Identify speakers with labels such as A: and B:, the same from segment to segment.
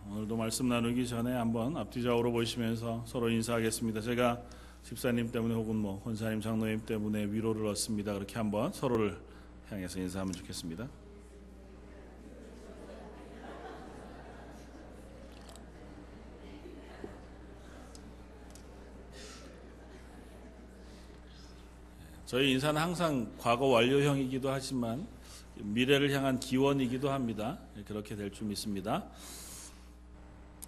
A: 오늘도 말씀 나누기 전에 한번 앞뒤좌우로 보시면서 서로 인사하겠습니다. 제가 집사님 때문에 혹은 권사님, 장로님 때문에 위로를 얻습니다. 그렇게 한번 서로를 향해서 인사하면 좋겠습니다. 저희 인사는 항상 과거 완료형이기도 하지만 미래를 향한 기원이기도 합니다. 그렇게 될 줄 믿습니다.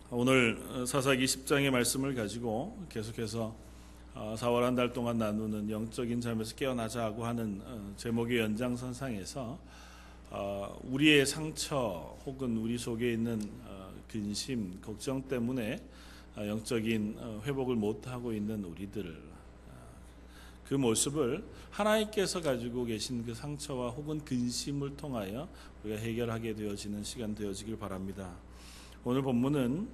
A: 오늘 사사기 10장의 말씀을 가지고 계속해서 4월 한 달 동안 나누는 영적인 잠에서 깨어나자 하고 하는 제목의 연장선상에서 우리의 상처 혹은 우리 속에 있는 근심, 걱정 때문에 영적인 회복을 못하고 있는 우리들, 그 모습을 하나님께서 가지고 계신 그 상처와 혹은 근심을 통하여 우리가 해결하게 되어지는 시간 되어지길 바랍니다. 오늘 본문은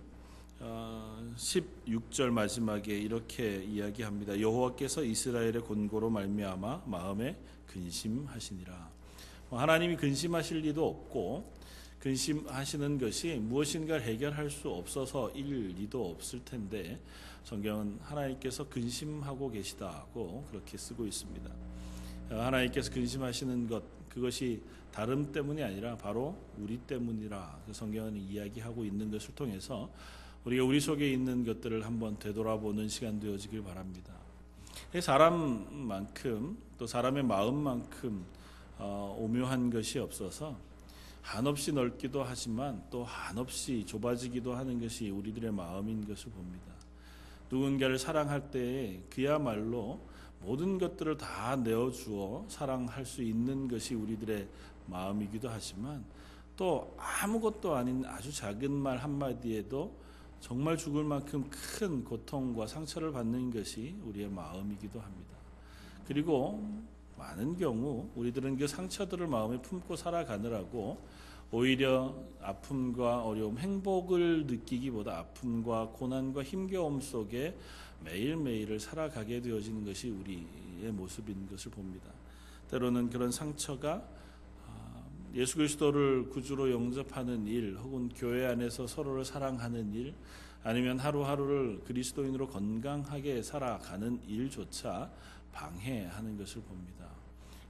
A: 16절 마지막에 이렇게 이야기합니다. 여호와께서 이스라엘의 곤고로 말미암아 마음에 근심하시니라. 하나님이 근심하실 리도 없고 근심하시는 것이 무엇인가를 해결할 수 없어서일 리도 없을 텐데 성경은 하나님께서 근심하고 계시다고 그렇게 쓰고 있습니다. 하나님께서 근심하시는 것, 그것이 다름 때문이 아니라 바로 우리 때문이라 성경은 이야기하고 있는 것을 통해서 우리가 우리 속에 있는 것들을 한번 되돌아보는 시간 되어지길 바랍니다. 사람만큼 또 사람의 마음만큼 오묘한 것이 없어서 한없이 넓기도 하지만 또 한없이 좁아지기도 하는 것이 우리들의 마음인 것을 봅니다. 누군가를 사랑할 때에 그야말로 모든 것들을 다 내어주어 사랑할 수 있는 것이 우리들의 마음이기도 하지만 또 아무것도 아닌 아주 작은 말 한마디에도 정말 죽을 만큼 큰 고통과 상처를 받는 것이 우리의 마음이기도 합니다. 그리고 많은 경우 우리들은 그 상처들을 마음에 품고 살아가느라고 오히려 아픔과 어려움, 행복을 느끼기보다 아픔과 고난과 힘겨움 속에 매일매일을 살아가게 되어지는 것이 우리의 모습인 것을 봅니다. 때로는 그런 상처가 예수 그리스도를 구주로 영접하는 일, 혹은 교회 안에서 서로를 사랑하는 일, 아니면 하루하루를 그리스도인으로 건강하게 살아가는 일조차 방해하는 것을 봅니다.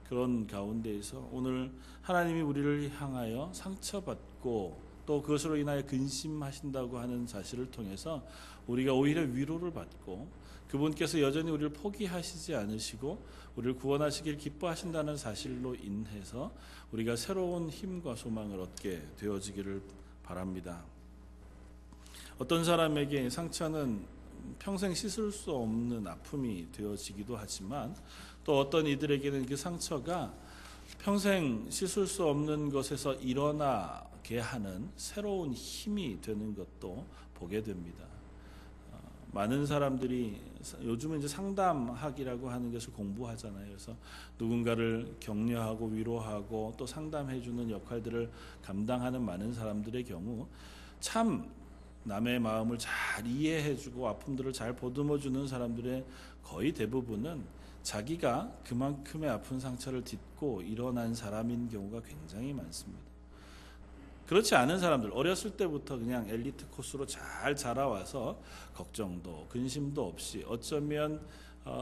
A: 그런 가운데에서 오늘 하나님이 우리를 향하여 상처받고 또 그것으로 인하여 근심하신다고 하는 사실을 통해서 우리가 오히려 위로를 받고 그분께서 여전히 우리를 포기하시지 않으시고 우리를 구원하시길 기뻐하신다는 사실로 인해서 우리가 새로운 힘과 소망을 얻게 되어지기를 바랍니다. 어떤 사람에게 상처는 평생 씻을 수 없는 아픔이 되어지기도 하지만 또 어떤 이들에게는 그 상처가 평생 씻을 수 없는 것에서 일어나게 하는 새로운 힘이 되는 것도 보게 됩니다. 많은 사람들이 요즘은 이제 상담학이라고 하는 것을 공부하잖아요. 그래서 누군가를 격려하고 위로하고 또 상담해주는 역할들을 감당하는 많은 사람들의 경우 참 남의 마음을 잘 이해해주고 아픔들을 잘 보듬어주는 사람들의 거의 대부분은 자기가 그만큼의 아픈 상처를 딛고 일어난 사람인 경우가 굉장히 많습니다. 그렇지 않은 사람들, 어렸을 때부터 그냥 엘리트 코스로 잘 자라와서 걱정도 근심도 없이 어쩌면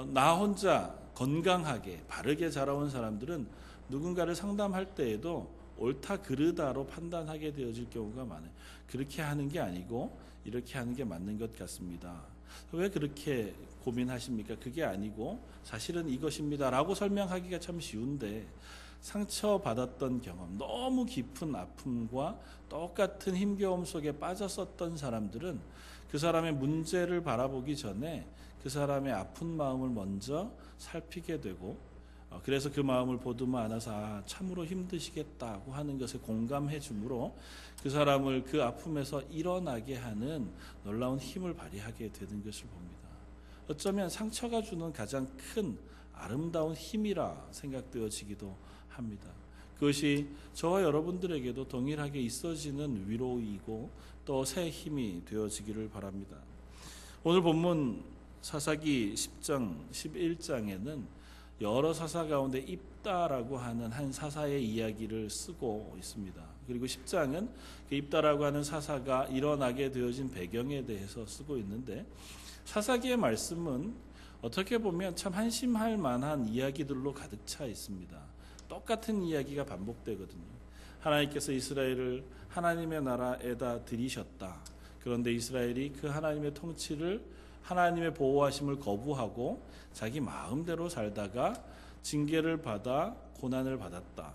A: 나 혼자 건강하게 바르게 자라온 사람들은 누군가를 상담할 때에도 옳다 그르다로 판단하게 되어질 경우가 많아요. 그렇게 하는 게 아니고 이렇게 하는 게 맞는 것 같습니다. 왜 그렇게 고민하십니까? 그게 아니고 사실은 이것입니다 라고 설명하기가 참 쉬운데 상처받았던 경험, 너무 깊은 아픔과 똑같은 힘겨움 속에 빠졌었던 사람들은 그 사람의 문제를 바라보기 전에 그 사람의 아픈 마음을 먼저 살피게 되고 그래서 그 마음을 보듬어 안아서 참으로 힘드시겠다고 하는 것에 공감해 주므로 그 사람을 그 아픔에서 일어나게 하는 놀라운 힘을 발휘하게 되는 것을 봅니다. 어쩌면 상처가 주는 가장 큰 아름다운 힘이라 생각되어지기도 합니다. 그것이 저와 여러분들에게도 동일하게 있어지는 위로이고 또 새 힘이 되어지기를 바랍니다. 오늘 본문 사사기 10장, 11장에는 여러 사사 가운데 입다라고 하는 한 사사의 이야기를 쓰고 있습니다. 그리고 10장은 그 입다라고 하는 사사가 일어나게 되어진 배경에 대해서 쓰고 있는데, 사사기의 말씀은 어떻게 보면 참 한심할 만한 이야기들로 가득 차 있습니다. 똑같은 이야기가 반복되거든요. 하나님께서 이스라엘을 하나님의 나라에다 들이셨다. 그런데 이스라엘이 그 하나님의 통치를, 하나님의 보호하심을 거부하고 자기 마음대로 살다가 징계를 받아 고난을 받았다.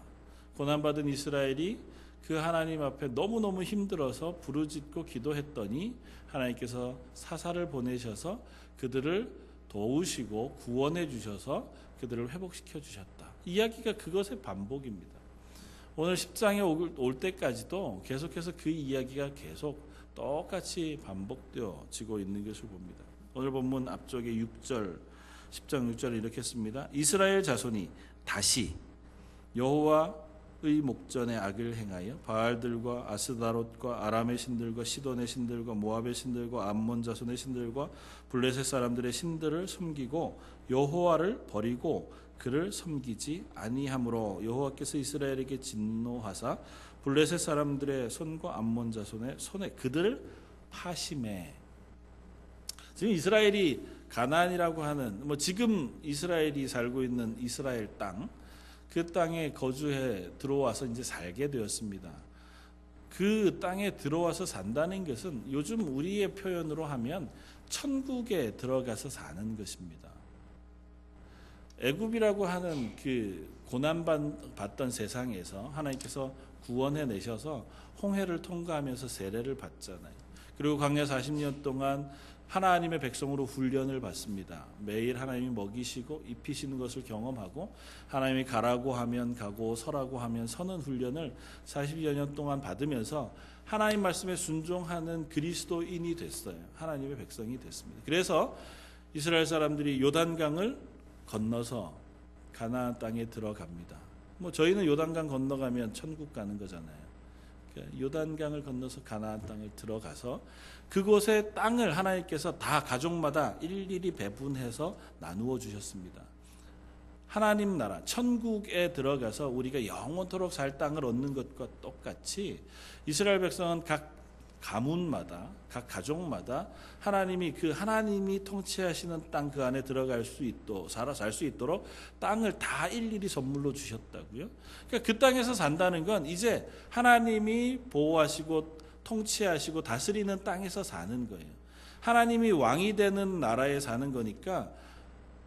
A: 고난받은 이스라엘이 그 하나님 앞에 너무너무 힘들어서 부르짖고 기도했더니 하나님께서 사사를 보내셔서 그들을 도우시고 구원해 주셔서 그들을 회복시켜 주셨다. 이야기가 그것의 반복입니다. 오늘 10장에 올 때까지도 계속해서 그 이야기가 계속 똑같이 반복되어지고 있는 것을 봅니다. 오늘 본문 앞쪽에 6절, 10장 6절을 이렇게 씁니다. 이스라엘 자손이 다시 여호와의 목전에 악을 행하여 바알들과 아스다롯과 아람의 신들과 시돈의 신들과 모압의 신들과 암몬 자손의 신들과 블레셋 사람들의 신들을 섬기고 여호와를 버리고 그를 섬기지 아니하므로 여호와께서 이스라엘에게 진노하사 블레셋 사람들의 손과 암몬 자손의 손에 그들을 파심해. 지금 이스라엘이 가나안이라고 하는 지금 이스라엘이 살고 있는 이스라엘 땅, 그 땅에 거주해 들어와서 이제 살게 되었습니다. 그 땅에 들어와서 산다는 것은 요즘 우리의 표현으로 하면 천국에 들어가서 사는 것입니다. 애굽이라고 하는 그 고난받던 세상에서 하나님께서 구원해 내셔서 홍해를 통과하면서 세례를 받잖아요. 그리고 광야 40년 동안 하나님의 백성으로 훈련을 받습니다. 매일 하나님이 먹이시고 입히시는 것을 경험하고 하나님이 가라고 하면 가고 서라고 하면 서는 훈련을 40여 년 동안 받으면서 하나님 말씀에 순종하는 그리스도인이 됐어요. 하나님의 백성이 됐습니다. 그래서 이스라엘 사람들이 요단강을 건너서 가나안 땅에 들어갑니다. 저희는 요단강 건너가면 천국 가는 거잖아요. 요단강을 건너서 가나안 땅을 들어가서 그곳의 땅을 하나님께서 다 가족마다 일일이 배분해서 나누어 주셨습니다. 하나님 나라 천국에 들어가서 우리가 영원토록 살 땅을 얻는 것과 똑같이 이스라엘 백성은 각 가문마다, 각 가족마다 하나님이 통치하시는 땅 그 안에 들어갈 수 있도록, 살 수 있도록 땅을 다 일일이 선물로 주셨다고요. 그러니까 그 땅에서 산다는 건 이제 하나님이 보호하시고 통치하시고 다스리는 땅에서 사는 거예요. 하나님이 왕이 되는 나라에 사는 거니까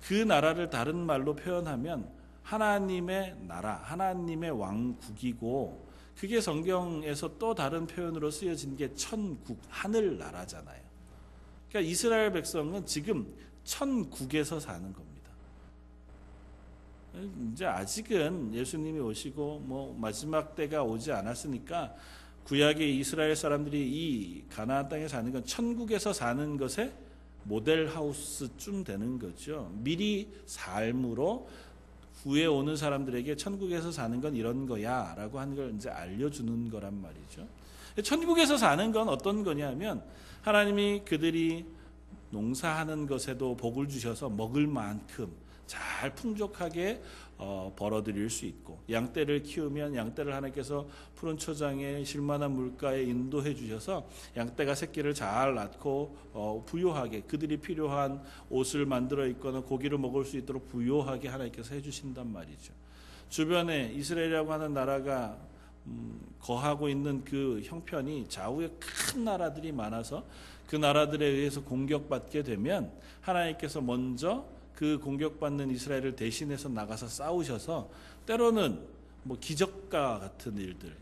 A: 그 나라를 다른 말로 표현하면 하나님의 나라, 하나님의 왕국이고, 그게 성경에서 또 다른 표현으로 쓰여진 게 천국, 하늘나라잖아요. 그러니까 이스라엘 백성은 지금 천국에서 사는 겁니다. 이제 아직은 예수님이 오시고 마지막 때가 오지 않았으니까 구약의 이스라엘 사람들이 이 가나안 땅에 사는 건 천국에서 사는 것의 모델하우스쯤 되는 거죠. 미리 삶으로 후에 오는 사람들에게 천국에서 사는 건 이런 거야 라고 하는 걸 이제 알려주는 거란 말이죠. 천국에서 사는 건 어떤 거냐면 하나님이 그들이 농사하는 것에도 복을 주셔서 먹을 만큼 잘 풍족하게 벌어들일 수 있고, 양떼를 키우면 양떼를 하나님께서 푸른 초장에 쉴만한 물가에 인도해 주셔서 양떼가 새끼를 잘 낳고 부유하게 그들이 필요한 옷을 만들어 입거나 고기를 먹을 수 있도록 부유하게 하나님께서 해주신단 말이죠. 주변에 이스라엘이라고 하는 나라가 거하고 있는 그 형편이 좌우에 큰 나라들이 많아서 그 나라들에 의해서 공격받게 되면 하나님께서 먼저 그 공격받는 이스라엘을 대신해서 나가서 싸우셔서 때로는 기적과 같은 일들,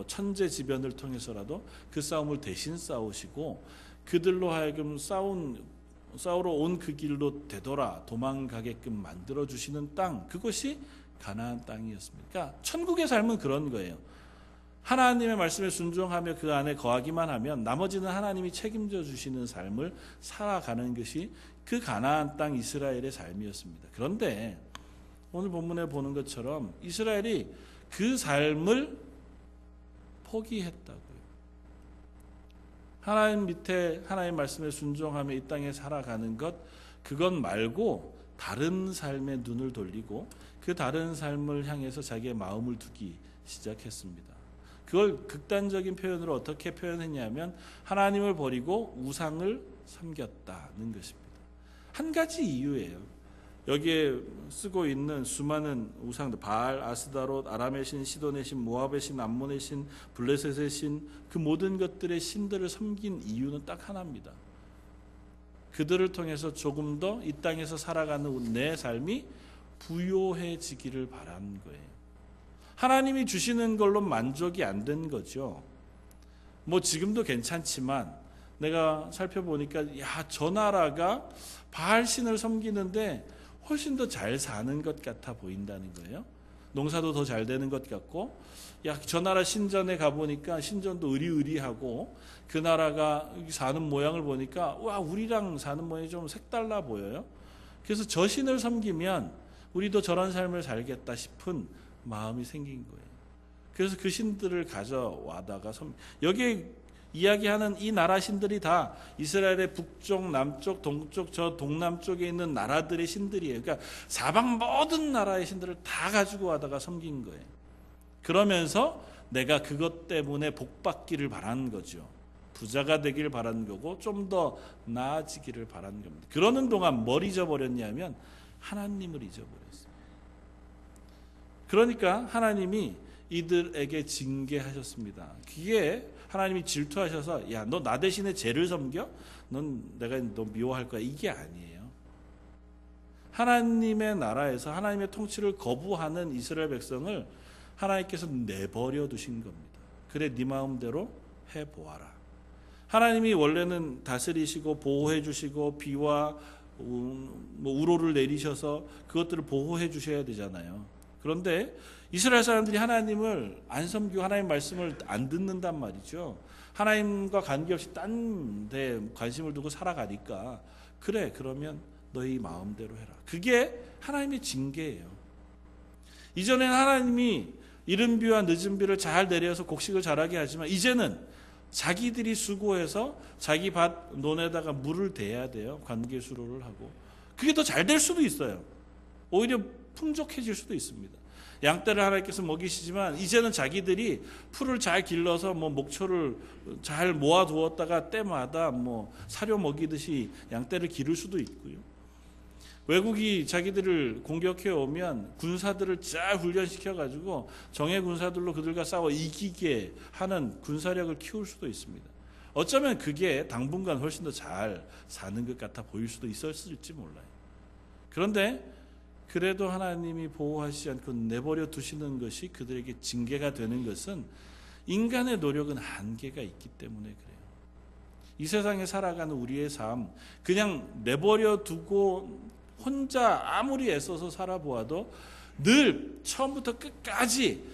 A: 천재지변을 통해서라도 그 싸움을 대신 싸우시고 그들로 하여금 싸우러 온 그 길로 되돌아 도망가게끔 만들어주시는 땅, 그것이 가나안 땅이었습니다. 그러니까 천국의 삶은 그런 거예요. 하나님의 말씀에 순종하며 그 안에 거하기만 하면 나머지는 하나님이 책임져 주시는 삶을 살아가는 것이 그 가나안 땅 이스라엘의 삶이었습니다. 그런데 오늘 본문에 보는 것처럼 이스라엘이 그 삶을 포기했다고요. 하나님 밑에 하나님 말씀에 순종하며 이 땅에 살아가는 것, 그것 말고 다른 삶에 눈을 돌리고 그 다른 삶을 향해서 자기의 마음을 두기 시작했습니다. 그걸 극단적인 표현으로 어떻게 표현했냐면 하나님을 버리고 우상을 섬겼다는 것입니다. 한 가지 이유예요. 여기에 쓰고 있는 수많은 우상들, 바알, 아스다롯, 아람의 신, 시돈의 신, 모압의 신, 암몬의 신, 블레셋의 신, 그 모든 것들의 신들을 섬긴 이유는 딱 하나입니다. 그들을 통해서 조금 더 이 땅에서 살아가는 내 삶이 부요해지기를 바란 거예요. 하나님이 주시는 걸로 만족이 안 된 거죠. 뭐 지금도 괜찮지만 내가 살펴보니까 야, 저 나라가 바알 신을 섬기는데 훨씬 더 잘 사는 것 같아 보인다는 거예요. 농사도 더 잘 되는 것 같고, 야, 저 나라 신전에 가보니까 신전도 으리으리하고 그 나라가 사는 모양을 보니까 와, 우리랑 사는 모양이 좀 색달라 보여요. 그래서 저 신을 섬기면 우리도 저런 삶을 살겠다 싶은 마음이 생긴 거예요. 그래서 그 신들을 가져와다가 여기에 이야기하는 이 나라 신들이 다 이스라엘의 북쪽, 남쪽, 동쪽, 저 동남쪽에 있는 나라들의 신들이에요. 그러니까 사방 모든 나라의 신들을 다 가지고 와다가 섬긴 거예요. 그러면서 내가 그것 때문에 복받기를 바라는 거죠. 부자가 되기를 바라는 거고 좀 더 나아지기를 바라는 겁니다. 그러는 동안 뭘 잊어버렸냐면 하나님을 잊어버렸어요. 그러니까 하나님이 이들에게 징계하셨습니다. 그게 하나님이 질투하셔서 야, 너 나 대신에 쟤를 섬겨? 내가 너 미워할 거야. 이게 아니에요. 하나님의 나라에서 하나님의 통치를 거부하는 이스라엘 백성을 하나님께서 내버려 두신 겁니다. 그래 네 마음대로 해보아라. 하나님이 원래는 다스리시고 보호해 주시고 비와 우로를 내리셔서 그것들을 보호해 주셔야 되잖아요. 그런데 이스라엘 사람들이 하나님을 안 섬기고 하나님 말씀을 안 듣는단 말이죠. 하나님과 관계없이 딴 데 관심을 두고 살아가니까 그래 그러면 너희 마음대로 해라. 그게 하나님의 징계예요. 이전에는 하나님이 이른 비와 늦은 비를 잘 내려서 곡식을 자라게 하지만 이제는 자기들이 수고해서 자기 밭 논에다가 물을 대야 돼요. 관계 수로를 하고. 그게 더 잘 될 수도 있어요. 오히려 풍족해질 수도 있습니다. 양떼를 하나님께서 먹이시지만 이제는 자기들이 풀을 잘 길러서 목초를 잘 모아두었다가 때마다 사료 먹이듯이 양떼를 기를 수도 있고요. 외국이 자기들을 공격해 오면 군사들을 잘 훈련시켜 가지고 정예 군사들로 그들과 싸워 이기게 하는 군사력을 키울 수도 있습니다. 어쩌면 그게 당분간 훨씬 더 잘 사는 것 같아 보일 수도 있었을지 몰라요. 그런데 그래도 하나님이 보호하시지 않고 내버려 두시는 것이 그들에게 징계가 되는 것은 인간의 노력은 한계가 있기 때문에 그래요. 이 세상에 살아가는 우리의 삶 그냥 내버려 두고 혼자 아무리 애써서 살아보아도 늘 처음부터 끝까지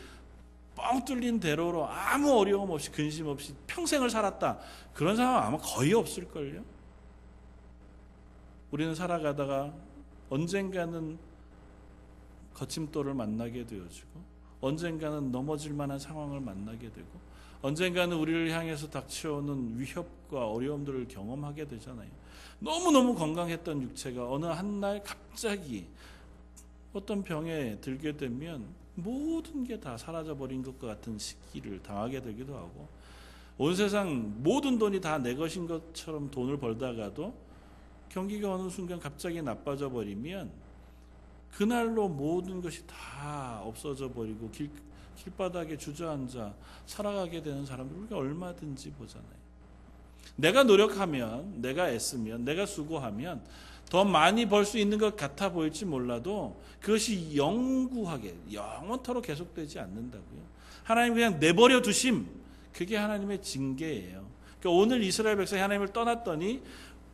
A: 뻥 뚫린 대로로 아무 어려움 없이 근심 없이 평생을 살았다. 그런 사람은 아마 거의 없을걸요. 우리는 살아가다가 언젠가는 거침돌을 만나게 되어지고 언젠가는 넘어질 만한 상황을 만나게 되고 언젠가는 우리를 향해서 닥쳐오는 위협과 어려움들을 경험하게 되잖아요. 너무너무 건강했던 육체가 어느 한날 갑자기 어떤 병에 들게 되면 모든 게 다 사라져버린 것과 같은 시기를 당하게 되기도 하고 온 세상 모든 돈이 다 내 것인 것처럼 돈을 벌다가도 경기가 어느 순간 갑자기 나빠져 버리면 그날로 모든 것이 다 없어져 버리고 길바닥에 주저앉아 살아가게 되는 사람들 우리가 얼마든지 보잖아요. 내가 노력하면, 내가 애쓰면, 내가 수고하면 더 많이 벌 수 있는 것 같아 보일지 몰라도 그것이 영구하게, 영원토록 계속되지 않는다고요. 하나님 그냥 내버려 두심, 그게 하나님의 징계예요. 그러니까 오늘 이스라엘 백성이 하나님을 떠났더니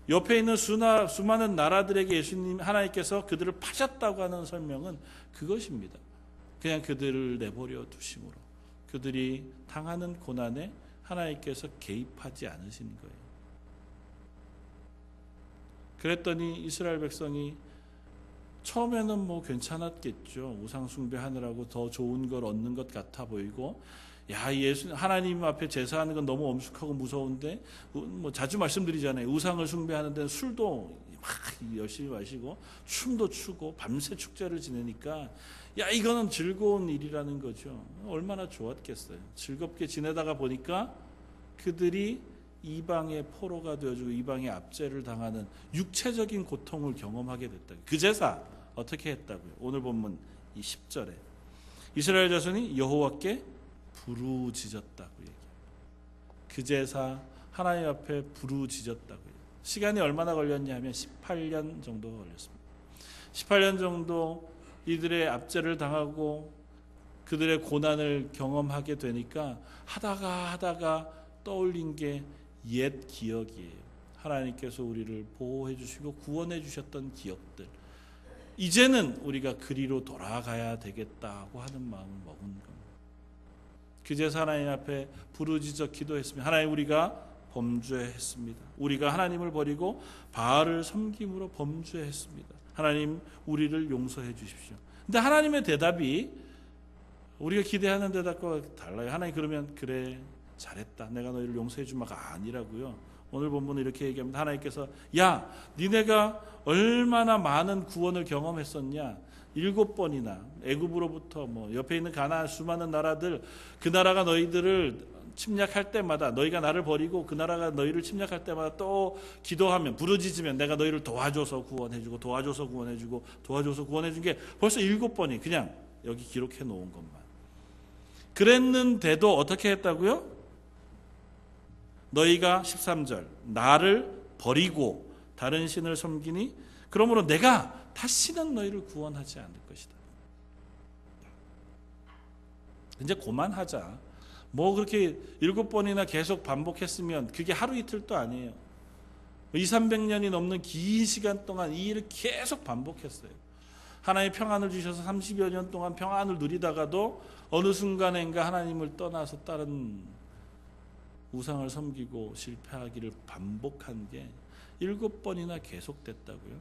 A: 옆에 있는 수많은 나라들에게 예수님 하나님께서 그들을 파셨다고 하는 설명은 그것입니다. 그냥 그들을 내버려 두심으로 그들이 당하는 고난에 하나님께서 개입하지 않으신 거예요. 그랬더니 이스라엘 백성이 처음에는 괜찮았겠죠. 우상 숭배하느라고 더 좋은 걸 얻는 것 같아 보이고 야, 하나님 앞에 제사하는 건 너무 엄숙하고 무서운데 자주 말씀드리잖아요. 우상을 숭배하는 데는 술도 막 열심히 마시고 춤도 추고 밤새 축제를 지내니까 야 이거는 즐거운 일이라는 거죠. 얼마나 좋았겠어요. 즐겁게 지내다가 보니까 그들이 이방의 포로가 되어주고 이방의 압제를 당하는 육체적인 고통을 경험하게 됐다. 그제서 어떻게 했다고요? 오늘 본문 이 10절에 이스라엘 자손이 여호와께 부르짖었다고 얘기해요. 그제서 하나님 앞에 부르짖었다고요. 시간이 얼마나 걸렸냐면 18년 정도 걸렸습니다. 18년 정도 이들의 압제를 당하고 그들의 고난을 경험하게 되니까 하다가 떠올린 게 옛 기억이에요. 하나님께서 우리를 보호해 주시고 구원해 주셨던 기억들. 이제는 우리가 그리로 돌아가야 되겠다고 하는 마음을 먹은 겁니다. 그제서 하나님 앞에 부르짖어 기도했습니다. 하나님, 우리가 범죄했습니다. 우리가 하나님을 버리고 바알을 섬김으로 범죄했습니다. 하나님, 우리를 용서해 주십시오. 근데 하나님의 대답이 우리가 기대하는 대답과 달라요. 하나님 그러면 그래 잘했다, 내가 너희를 용서해 주마가 아니라고요. 오늘 본문은 이렇게 얘기합니다. 하나님께서 야 니네가 얼마나 많은 구원을 경험했었냐, 7번이나 애굽으로부터 뭐 옆에 있는 가나안 수많은 나라들, 그 나라가 너희들을 침략할 때마다 너희가 나를 버리고 그 나라가 너희를 침략할 때마다 또 기도하면 부르짖으면 내가 너희를 도와줘서 구원해주고 도와줘서 구원해주고 도와줘서 구원해준 게 벌써 7번이 그냥 여기 기록해 놓은 것만. 그랬는데도 어떻게 했다고요? 너희가 13절 나를 버리고 다른 신을 섬기니 그러므로 내가 다시는 너희를 구원하지 않을 것이다. 이제 그만하자. 뭐 그렇게 7번이나 계속 반복했으면 그게 하루 이틀도 아니에요. 200~300년이 넘는 긴 시간 동안 이 일을 계속 반복했어요. 하나님의 평안을 주셔서 30여 년 동안 평안을 누리다가도 어느 순간인가 하나님을 떠나서 다른 우상을 섬기고 실패하기를 반복한 게 7번이나 계속됐다고요.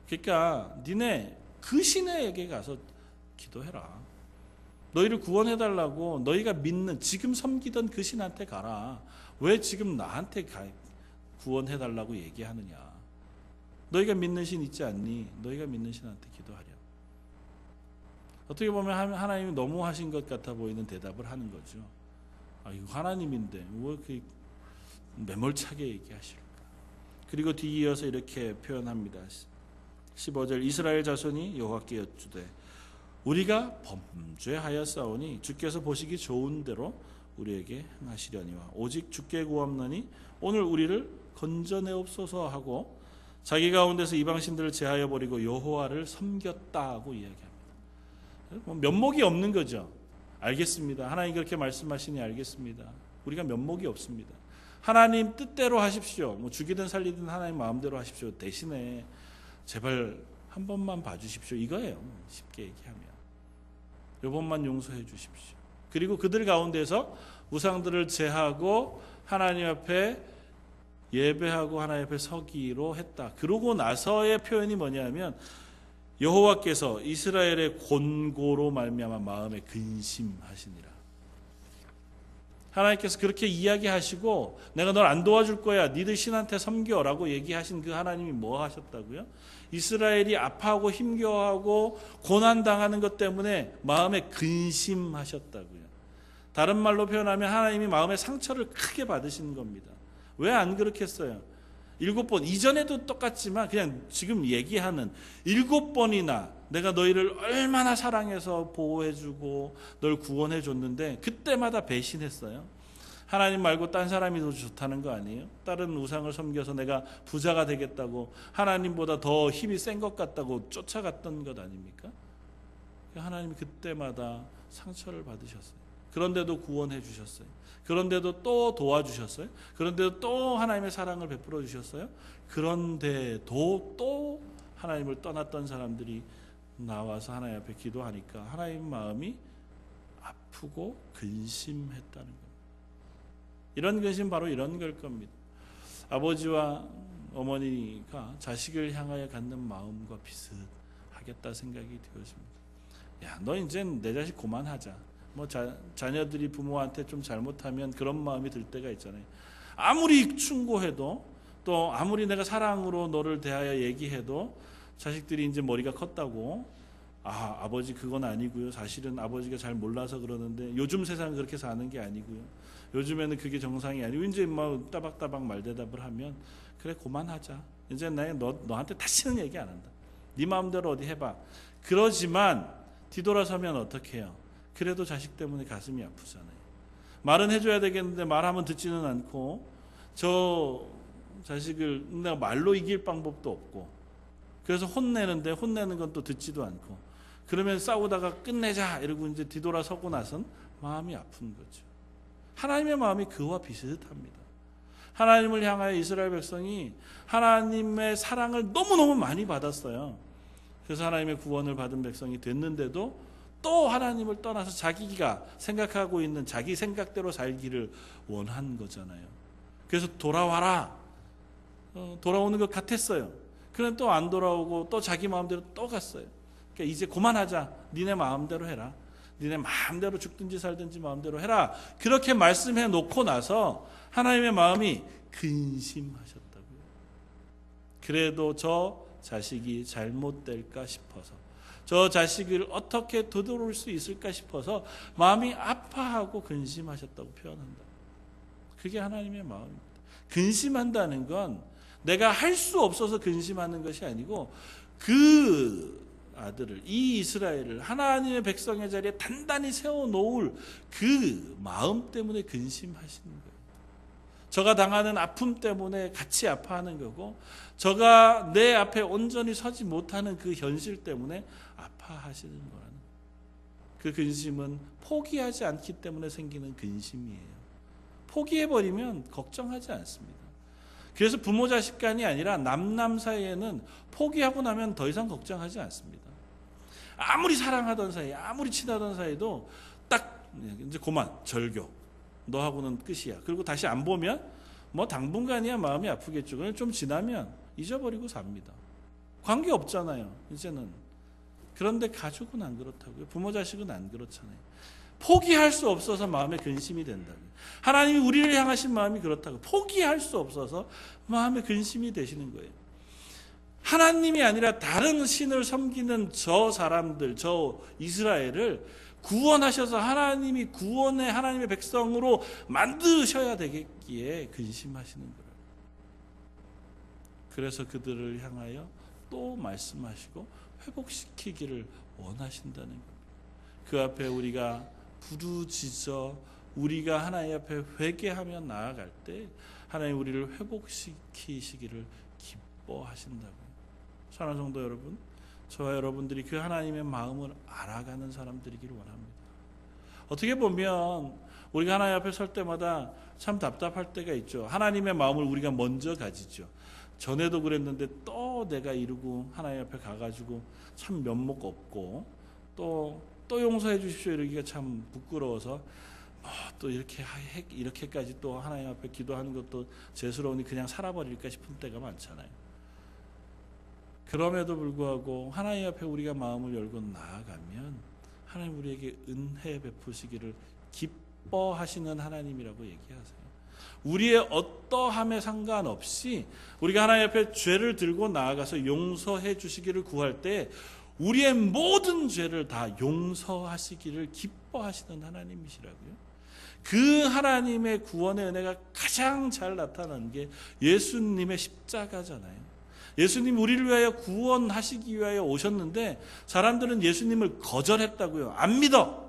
A: 그러니까 니네 그 신에게 가서 기도해라. 너희를 구원해달라고 너희가 믿는 지금 섬기던 그 신한테 가라. 왜 지금 나한테 구원해달라고 얘기하느냐. 너희가 믿는 신 있지 않니? 너희가 믿는 신한테 기도하렴. 어떻게 보면 하나님이 너무하신 것 같아 보이는 대답을 하는 거죠. 아, 이거 하나님인데 왜 이렇게 매몰차게 얘기하실까? 그리고 뒤이어서 이렇게 표현합니다. 15절 이스라엘 자손이 여호와께 여쭈되 우리가 범죄하였사오니 주께서 보시기 좋은 대로 우리에게 행하시려니와 오직 주께 구함나니 오늘 우리를 건져내옵소서 하고 자기 가운데서 이방신들을 제하여 버리고 여호와를 섬겼다고 이야기합니다. 면목이 없는 거죠. 알겠습니다. 하나님 그렇게 말씀하시니 알겠습니다. 우리가 면목이 없습니다. 하나님 뜻대로 하십시오. 뭐 죽이든 살리든 하나님 마음대로 하십시오. 대신에 제발 한 번만 봐주십시오. 이거예요. 쉽게 얘기하면. 이번만 용서해 주십시오. 그리고 그들 가운데서 우상들을 제하고 하나님 앞에 예배하고 하나님 앞에 서기로 했다. 그러고 나서의 표현이 뭐냐면 여호와께서 이스라엘의 곤고로 말미암아 마음에 근심하시니라. 하나님께서 그렇게 이야기하시고 내가 널 안 도와줄 거야. 니들 신한테 섬겨라고 얘기하신 그 하나님이 뭐 하셨다고요? 이스라엘이 아파하고 힘겨워하고 고난당하는 것 때문에 마음에 근심하셨다고요. 다른 말로 표현하면 하나님이 마음의 상처를 크게 받으신 겁니다. 왜 안 그렇겠어요? 7번 이전에도 똑같지만 그냥 지금 얘기하는 7번이나 내가 너희를 얼마나 사랑해서 보호해주고 널 구원해줬는데 그때마다 배신했어요. 하나님 말고 딴 사람이 더 좋다는 거 아니에요? 다른 우상을 섬겨서 내가 부자가 되겠다고 하나님보다 더 힘이 센 것 같다고 쫓아갔던 것 아닙니까? 하나님이 그때마다 상처를 받으셨어요. 그런데도 구원해 주셨어요. 그런데도 또 도와주셨어요. 그런데도 또 하나님의 사랑을 베풀어 주셨어요. 그런데도 또 하나님을 떠났던 사람들이 나와서 하나님 앞에 기도하니까 하나님 마음이 아프고 근심했다는 겁니다. 이런 근심 바로 이런 걸 겁니다. 아버지와 어머니가 자식을 향하여 갖는 마음과 비슷하겠다 생각이 되어집니다. 야, 너 이제 내 자식 그만하자. 뭐 자녀들이 부모한테 좀 잘못하면 그런 마음이 들 때가 있잖아요. 아무리 충고해도 또 아무리 내가 사랑으로 너를 대하여 얘기해도 자식들이 이제 머리가 컸다고 아버지 그건 아니고요. 사실은 아버지가 잘 몰라서 그러는데 요즘 세상은 그렇게 사는 게 아니고요. 요즘에는 그게 정상이 아니고 이제 막 따박따박 말대답을 하면 그래 그만하자. 이제 나 너한테 다시는 얘기 안 한다. 네 마음대로 어디 해봐. 그러지만 뒤돌아서면 어떻게 해요? 그래도 자식 때문에 가슴이 아프잖아요. 말은 해줘야 되겠는데 말하면 듣지는 않고 저 자식을 내가 말로 이길 방법도 없고 그래서 혼내는데 혼내는 건 또 듣지도 않고 그러면 싸우다가 끝내자 이러고 이제 뒤돌아서고 나선 마음이 아픈 거죠. 하나님의 마음이 그와 비슷합니다. 하나님을 향하여 이스라엘 백성이 하나님의 사랑을 너무너무 많이 받았어요. 그래서 하나님의 구원을 받은 백성이 됐는데도 또 하나님을 떠나서 자기가 생각하고 있는 자기 생각대로 살기를 원한 거잖아요. 그래서 돌아와라. 돌아오는 것 같았어요. 그런데 또 안 돌아오고 또 자기 마음대로 또 갔어요. 그러니까 이제 그만하자. 니네 마음대로 해라. 니네 마음대로 죽든지 살든지 마음대로 해라. 그렇게 말씀해 놓고 나서 하나님의 마음이 근심하셨다고요. 그래도 저 자식이 잘못될까 싶어서 저 자식을 어떻게 되돌릴 수 있을까 싶어서 마음이 아파하고 근심하셨다고 표현한다. 그게 하나님의 마음입니다. 근심한다는 건 내가 할 수 없어서 근심하는 것이 아니고 그 아들을 이 이스라엘을 하나님의 백성의 자리에 단단히 세워놓을 그 마음 때문에 근심하시는 거예요. 저가 당하는 아픔 때문에 같이 아파하는 거고 저가 내 앞에 온전히 서지 못하는 그 현실 때문에 아파하시는 거라는 그 근심은 포기하지 않기 때문에 생기는 근심이에요. 포기해버리면 걱정하지 않습니다. 그래서 부모 자식 간이 아니라 남남 사이에는 포기하고 나면 더 이상 걱정하지 않습니다. 아무리 사랑하던 사이, 아무리 친하던 사이도 딱 이제 그만 절교. 너하고는 끝이야. 그리고 다시 안 보면 뭐 당분간이야 마음이 아프겠죠. 그냥 좀 지나면 잊어버리고 삽니다. 관계 없잖아요. 이제는. 그런데 가족은 안 그렇다고요. 부모 자식은 안 그렇잖아요. 포기할 수 없어서 마음에 근심이 된다고요. 하나님이 우리를 향하신 마음이 그렇다고. 포기할 수 없어서 마음에 근심이 되시는 거예요. 하나님이 아니라 다른 신을 섬기는 저 사람들, 저 이스라엘을 구원하셔서 하나님이 구원의 하나님의 백성으로 만드셔야 되겠기에 근심하시는 거예요. 그래서 그들을 향하여 또 말씀하시고 회복시키기를 원하신다는 겁니다. 그 앞에 우리가 부르짖어 우리가 하나님 앞에 회개하며 나아갈 때 하나님 우리를 회복시키시기를 기뻐하신다고요. 사랑하는 성도 여러분, 저와 여러분들이 그 하나님의 마음을 알아가는 사람들이기를 원합니다. 어떻게 보면 우리가 하나님 앞에 설 때마다 참 답답할 때가 있죠. 하나님의 마음을 우리가 먼저 가지죠. 전에도 그랬는데 또 내가 이러고 하나님 앞에 가가지고 참 면목 없고 또 용서해 주십시오 이러기가 참 부끄러워서 또 이렇게까지 또 하나님 앞에 기도하는 것도 죄스러우니 그냥 살아버릴까 싶은 때가 많잖아요. 그럼에도 불구하고 하나님 앞에 우리가 마음을 열고 나아가면 하나님 우리에게 은혜 베푸시기를 기뻐하시는 하나님이라고 얘기하세요. 우리의 어떠함에 상관없이 우리가 하나님 앞에 죄를 들고 나아가서 용서해 주시기를 구할 때 우리의 모든 죄를 다 용서하시기를 기뻐하시는 하나님이시라고요. 그 하나님의 구원의 은혜가 가장 잘 나타난 게 예수님의 십자가잖아요. 예수님 우리를 위하여 구원하시기 위하여 오셨는데 사람들은 예수님을 거절했다고요. 안 믿어.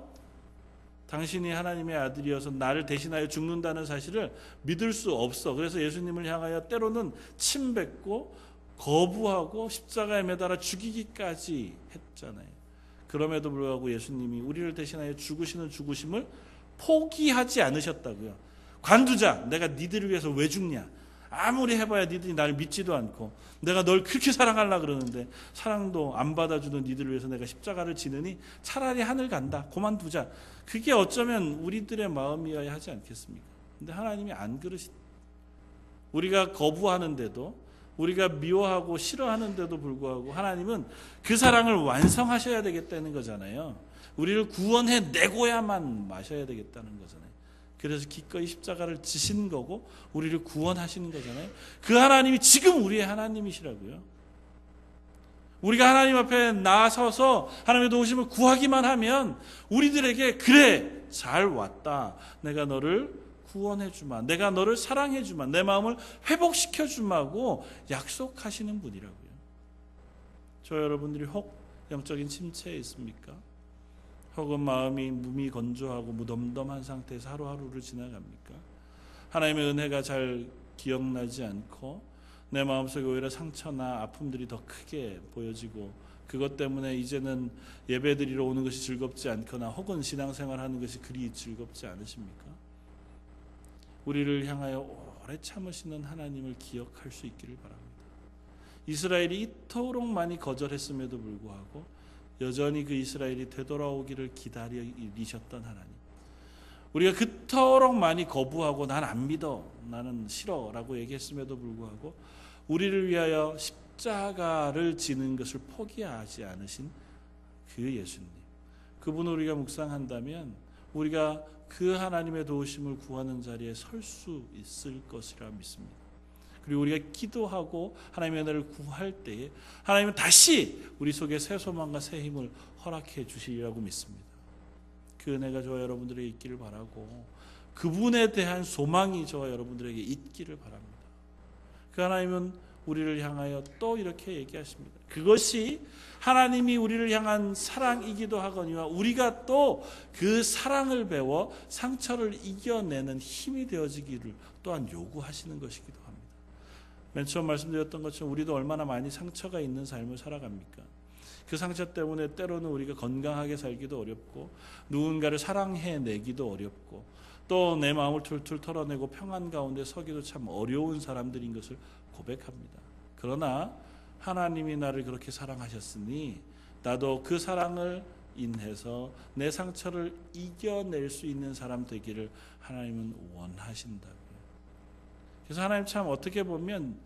A: 당신이 하나님의 아들이어서 나를 대신하여 죽는다는 사실을 믿을 수 없어. 그래서 예수님을 향하여 때로는 침뱉고 거부하고 십자가에 매달아 죽이기까지 했잖아요. 그럼에도 불구하고 예수님이 우리를 대신하여 죽으시는 죽으심을 포기하지 않으셨다고요. 관두자. 내가 니들을 위해서 왜 죽냐. 아무리 해봐야 니들이 나를 믿지도 않고 내가 널 그렇게 사랑하려고 그러는데 사랑도 안 받아주는 니들을 위해서 내가 십자가를 지느니 차라리 하늘 간다. 그만두자. 그게 어쩌면 우리들의 마음이어야 하지 않겠습니까? 근데 하나님이 안 그러시. 우리가 거부하는데도 우리가 미워하고 싫어하는데도 불구하고 하나님은 그 사랑을 완성하셔야 되겠다는 거잖아요. 우리를 구원해 내고야만 마셔야 되겠다는 거잖아요. 그래서 기꺼이 십자가를 지신 거고 우리를 구원하시는 거잖아요. 그 하나님이 지금 우리의 하나님이시라고요. 우리가 하나님 앞에 나서서 하나님의 도우심을 구하기만 하면 우리들에게 그래 잘 왔다. 내가 너를 구원해 주마. 내가 너를 사랑해 주마. 내 마음을 회복시켜 주마고 약속하시는 분이라고요. 저 여러분들이 혹 영적인 침체에 있습니까? 혹은 마음이 무미건조하고 무덤덤한 상태에서 하루하루를 지나갑니까? 하나님의 은혜가 잘 기억나지 않고 내 마음속에 오히려 상처나 아픔들이 더 크게 보여지고 그것 때문에 이제는 예배드리러 오는 것이 즐겁지 않거나 혹은 신앙생활하는 것이 그리 즐겁지 않으십니까? 우리를 향하여 오래 참으시는 하나님을 기억할 수 있기를 바랍니다. 이스라엘이 이토록 많이 거절했음에도 불구하고 여전히 그 이스라엘이 되돌아오기를 기다리셨던 하나님, 우리가 그토록 많이 거부하고 난 안 믿어, 나는 싫어 라고 얘기했음에도 불구하고 우리를 위하여 십자가를 지는 것을 포기하지 않으신 그 예수님, 그분을 우리가 묵상한다면 우리가 그 하나님의 도우심을 구하는 자리에 설 수 있을 것이라 믿습니다. 그리고 우리가 기도하고 하나님의 은혜를 구할 때에 하나님은 다시 우리 속에 새 소망과 새 힘을 허락해 주시리라고 믿습니다. 그 은혜가 저와 여러분들에게 있기를 바라고 그분에 대한 소망이 저와 여러분들에게 있기를 바랍니다. 그 하나님은 우리를 향하여 또 이렇게 얘기하십니다. 그것이 하나님이 우리를 향한 사랑이기도 하거니와 우리가 또 그 사랑을 배워 상처를 이겨내는 힘이 되어지기를 또한 요구하시는 것이기도 합니다. 맨 처음 말씀드렸던 것처럼 우리도 얼마나 많이 상처가 있는 삶을 살아갑니까? 그 상처 때문에 때로는 우리가 건강하게 살기도 어렵고 누군가를 사랑해내기도 어렵고 또 내 마음을 툴툴 털어내고 평안 가운데 서기도 참 어려운 사람들인 것을 고백합니다. 그러나 하나님이 나를 그렇게 사랑하셨으니 나도 그 사랑을 인해서 내 상처를 이겨낼 수 있는 사람 되기를 하나님은 원하신다고요. 그래서 하나님 참 어떻게 보면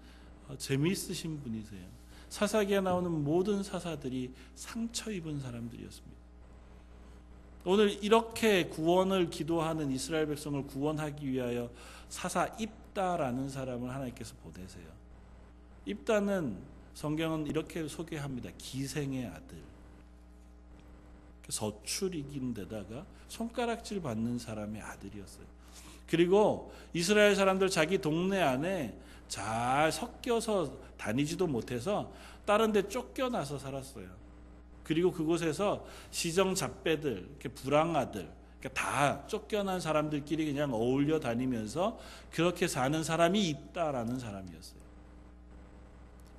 A: 재미있으신 분이세요. 사사기에 나오는 모든 사사들이 상처 입은 사람들이었습니다. 오늘 이렇게 구원을 기도하는 이스라엘 백성을 구원하기 위하여 사사 입다라는 사람을 하나님께서 보내세요. 입다는 성경은 이렇게 소개합니다. 기생의 아들. 서출이긴 데다가 손가락질 받는 사람의 아들이었어요. 그리고 이스라엘 사람들 자기 동네 안에 잘 섞여서 다니지도 못해서 다른 데 쫓겨나서 살았어요. 그리고 그곳에서 시정잡배들, 불황아들, 다 쫓겨난 사람들끼리 그냥 어울려 다니면서 그렇게 사는 사람이 입다라는 사람이었어요.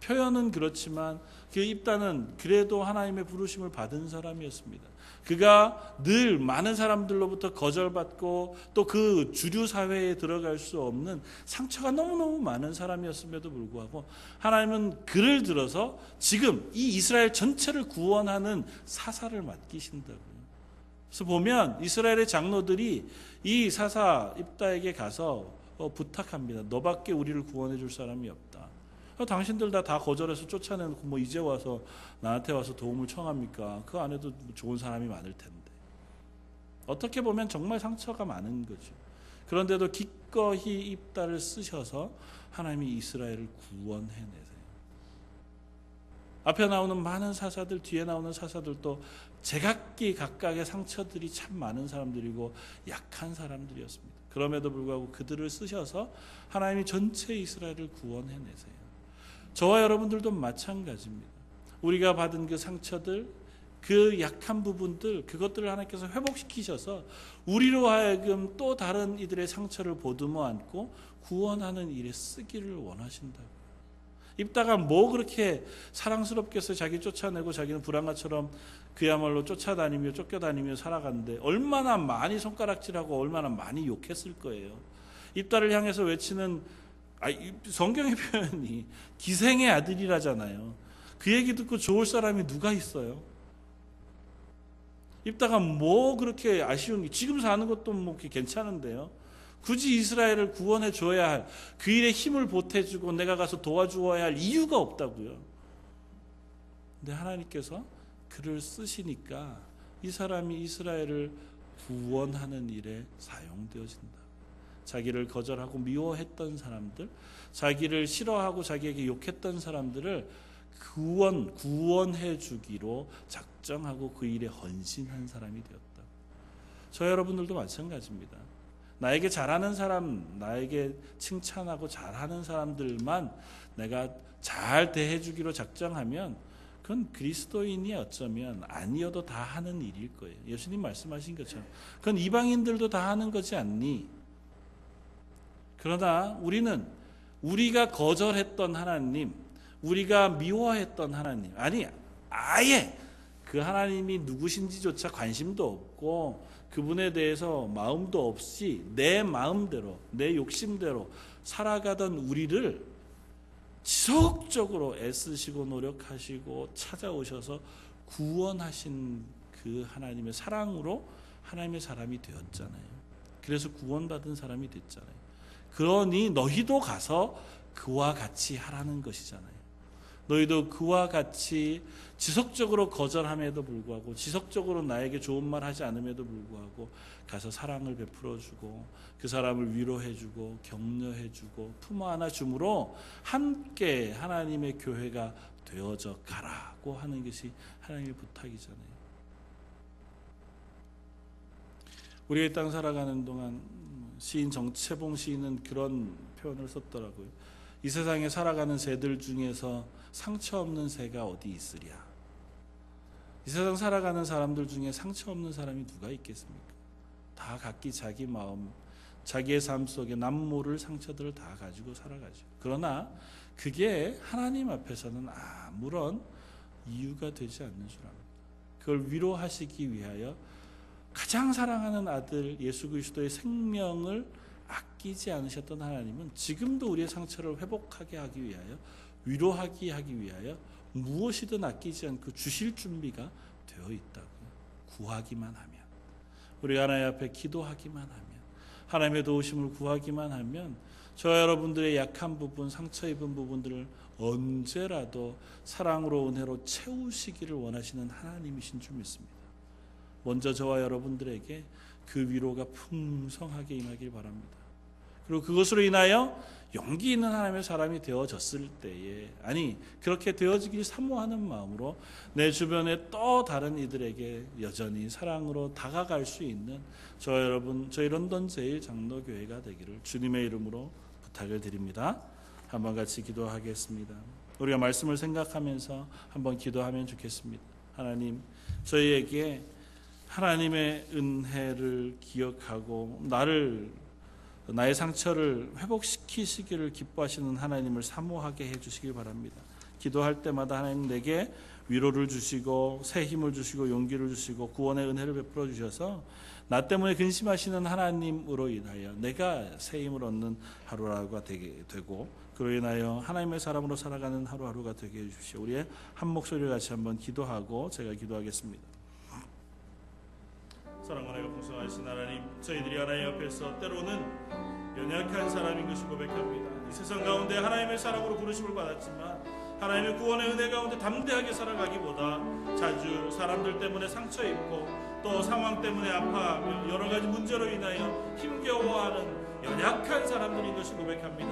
A: 표현은 그렇지만 그 입다는 그래도 하나님의 부르심을 받은 사람이었습니다. 그가 늘 많은 사람들로부터 거절받고 또 그 주류 사회에 들어갈 수 없는 상처가 너무너무 많은 사람이었음에도 불구하고 하나님은 그를 들어서 지금 이 이스라엘 전체를 구원하는 사사를 맡기신다고요. 그래서 보면 이스라엘의 장로들이 이 사사 입다에게 가서 부탁합니다. 너밖에 우리를 구원해 줄 사람이 없다. 당신들 다 거절해서 쫓아내놓고 뭐 이제 와서 나한테 와서 도움을 청합니까? 그 안에도 좋은 사람이 많을 텐데. 어떻게 보면 정말 상처가 많은 거죠. 그런데도 기꺼이 입다를 쓰셔서 하나님이 이스라엘을 구원해내세요. 앞에 나오는 많은 사사들, 뒤에 나오는 사사들도 제각기 각각의 상처들이 참 많은 사람들이고 약한 사람들이었습니다. 그럼에도 불구하고 그들을 쓰셔서 하나님이 전체 이스라엘을 구원해내세요. 저와 여러분들도 마찬가지입니다. 우리가 받은 그 상처들, 그 약한 부분들, 그것들을 하나님께서 회복시키셔서 우리로 하여금 또 다른 이들의 상처를 보듬어 안고 구원하는 일에 쓰기를 원하신다고요. 입다가 뭐 그렇게 사랑스럽게 해서 자기 쫓아내고 자기는 불황아처럼 그야말로 쫓아다니며 쫓겨다니며 살아갔는데 얼마나 많이 손가락질하고 얼마나 많이 욕했을 거예요. 입다를 향해서 외치는 성경의 표현이 기생의 아들이라잖아요. 그 얘기 듣고 좋을 사람이 누가 있어요? 입다가 뭐 그렇게 아쉬운 게 지금 사는 것도 뭐 괜찮은데요. 굳이 이스라엘을 구원해 줘야 할 그 일에 힘을 보태주고 내가 가서 도와주어야 할 이유가 없다고요. 근데 하나님께서 그를 쓰시니까 이 사람이 이스라엘을 구원하는 일에 사용되어진다. 자기를 거절하고 미워했던 사람들, 자기를 싫어하고 자기에게 욕했던 사람들을 구원해 주기로 작정하고 그 일에 헌신한 사람이 되었다. 저 여러분들도 마찬가지입니다. 나에게 잘하는 사람, 나에게 칭찬하고 잘하는 사람들만 내가 잘 대해주기로 작정하면 그건 그리스도인이 어쩌면 아니어도 다 하는 일일 거예요. 예수님 말씀하신 것처럼 그건 이방인들도 다 하는 거지 않니? 그러나 우리는 우리가 거절했던 하나님, 우리가 미워했던 하나님, 아니 아예 그 하나님이 누구신지조차 관심도 없고 그분에 대해서 마음도 없이 내 마음대로 내 욕심대로 살아가던 우리를 지속적으로 애쓰시고 노력하시고 찾아오셔서 구원하신 그 하나님의 사랑으로 하나님의 사람이 되었잖아요. 그래서 구원받은 사람이 됐잖아요. 그러니 너희도 가서 그와 같이 하라는 것이잖아요. 너희도 그와 같이 지속적으로 거절함에도 불구하고 지속적으로 나에게 좋은 말 하지 않음에도 불구하고 가서 사랑을 베풀어주고 그 사람을 위로해주고 격려해주고 품어 안아줌으로 함께 하나님의 교회가 되어져 가라고 하는 것이 하나님의 부탁이잖아요. 우리가 이 땅 살아가는 동안 시인 정채봉 시인은 그런 표현을 썼더라고요. 이 세상에 살아가는 새들 중에서 상처 없는 새가 어디 있으랴. 이 세상 살아가는 사람들 중에 상처 없는 사람이 누가 있겠습니까? 다 각기 자기 마음, 자기의 삶 속에 남모를 상처들을 다 가지고 살아가죠. 그러나 그게 하나님 앞에서는 아무런 이유가 되지 않는 줄 압니다. 그걸 위로하시기 위하여 가장 사랑하는 아들 예수 그리스도의 생명을 아끼지 않으셨던 하나님은 지금도 우리의 상처를 회복하게 하기 위하여 위로하게 하기 위하여 무엇이든 아끼지 않고 주실 준비가 되어 있다고요. 구하기만 하면, 우리가 하나님 앞에 기도하기만 하면, 하나님의 도우심을 구하기만 하면 저 여러분들의 약한 부분, 상처 입은 부분들을 언제라도 사랑으로 은혜로 채우시기를 원하시는 하나님이신 줄 믿습니다. 먼저 저와 여러분들에게 그 위로가 풍성하게 임하길 바랍니다. 그리고 그것으로 인하여 용기 있는 하나님의 사람이 되어졌을 때에, 아니 그렇게 되어지길 사모하는 마음으로 내 주변에 또 다른 이들에게 여전히 사랑으로 다가갈 수 있는 저 여러분, 저희 런던 제일장로교회가 되기를 주님의 이름으로 부탁을 드립니다. 한번 같이 기도하겠습니다. 우리가 말씀을 생각하면서 한번 기도하면 좋겠습니다. 하나님, 저희에게 하나님의 은혜를 기억하고 나의 상처를 회복시키시기를 기뻐하시는 하나님을 사모하게 해주시기 바랍니다. 기도할 때마다 하나님 내게 위로를 주시고 새 힘을 주시고 용기를 주시고 구원의 은혜를 베풀어 주셔서 나 때문에 근심하시는 하나님으로 인하여 내가 새 힘을 얻는 하루하루가 되게 되고 그로 인하여 하나님의 사람으로 살아가는 하루하루가 되게 해주시오. 우리의 한 목소리를 같이 한번 기도하고 제가 기도하겠습니다. 사랑과 은혜가 풍성하신 하나님, 저희들이 하나님 앞에서 때로는 연약한 사람인 것을 고백합니다. 이 세상 가운데 하나님의 사랑으로 부르심을 받았지만 하나님의 구원의 은혜 가운데 담대하게 살아가기보다 자주 사람들 때문에 상처 입고 또 상황 때문에 아파하며 여러 가지 문제로 인하여 힘겨워하는 연약한 사람들인 것을 고백합니다.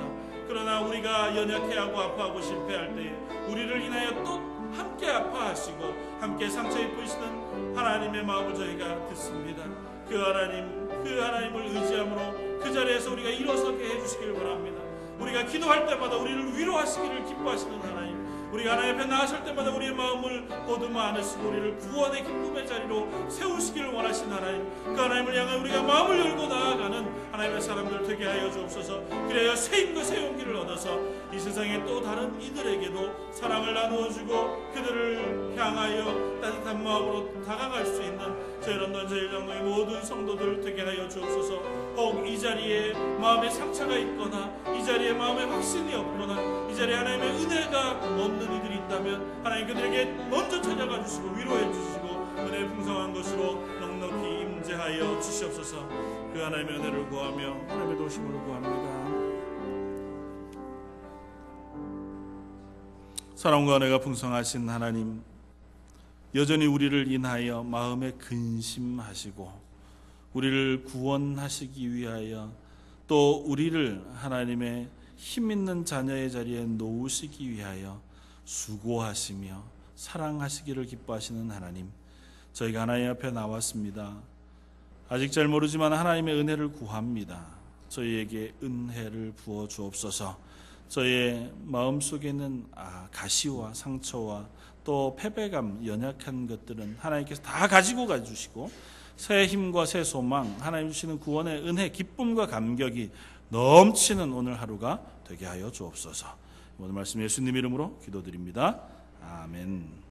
A: 그러나 우리가 연약해하고 아파하고 실패할 때에 우리를 인하여 또 함께 아파하시고 함께 상처 입으시는 하나님의 마음을 저희가 듣습니다. 그 하나님을 의지함으로 그 자리에서 우리가 일어서게 해주시기를 바랍니다. 우리가 기도할 때마다 우리를 위로하시기를 기뻐하시는 하나님, 우리가 하나님 앞에 나아설 때마다 우리의 마음을 보듬어 안으시고 우리를 구원의 기쁨의 자리로 세우시기를 원하시는 하나님, 그 하나님을 향해 우리가 마음을 열고 나아가는 하나님의 사람들 되게 하여 주옵소서. 그래야 새 힘과 새 용기를 얻어서 이 세상에 또 다른 이들에게도 사랑을 나누어주고 그들을 향하여 따뜻한 마음으로 다가갈 수 있는 저희 런던 제일장로의 모든 성도들 되게 하여 주옵소서. 혹 이 자리에 마음에 상처가 있거나 이 자리에 마음에 확신이 없거나 이 자리에 하나님의 은혜가 없는 이들이 있다면 하나님 그들에게 먼저 찾아가 주시고 위로해 주시고 은혜의 풍성한 것으로 넉넉히 임재하여 주시옵소서. 그 하나님의 은혜를 구하며 하나님의 도우심을 구합니다. 사랑과 은혜가 풍성하신 하나님, 여전히 우리를 인하여 마음에 근심하시고 우리를 구원하시기 위하여 또 우리를 하나님의 힘 있는 자녀의 자리에 놓으시기 위하여 수고하시며 사랑하시기를 기뻐하시는 하나님, 저희가 하나님 앞에 나왔습니다. 아직 잘 모르지만 하나님의 은혜를 구합니다. 저희에게 은혜를 부어 주옵소서. 저희의 마음속에는 가시와 상처와 또 패배감, 연약한 것들은 하나님께서 다 가지고 가주시고 새 힘과 새 소망, 하나님 주시는 구원의 은혜, 기쁨과 감격이 넘치는 오늘 하루가 되게 하여 주옵소서. 오늘 말씀 예수님 이름으로 기도드립니다. 아멘.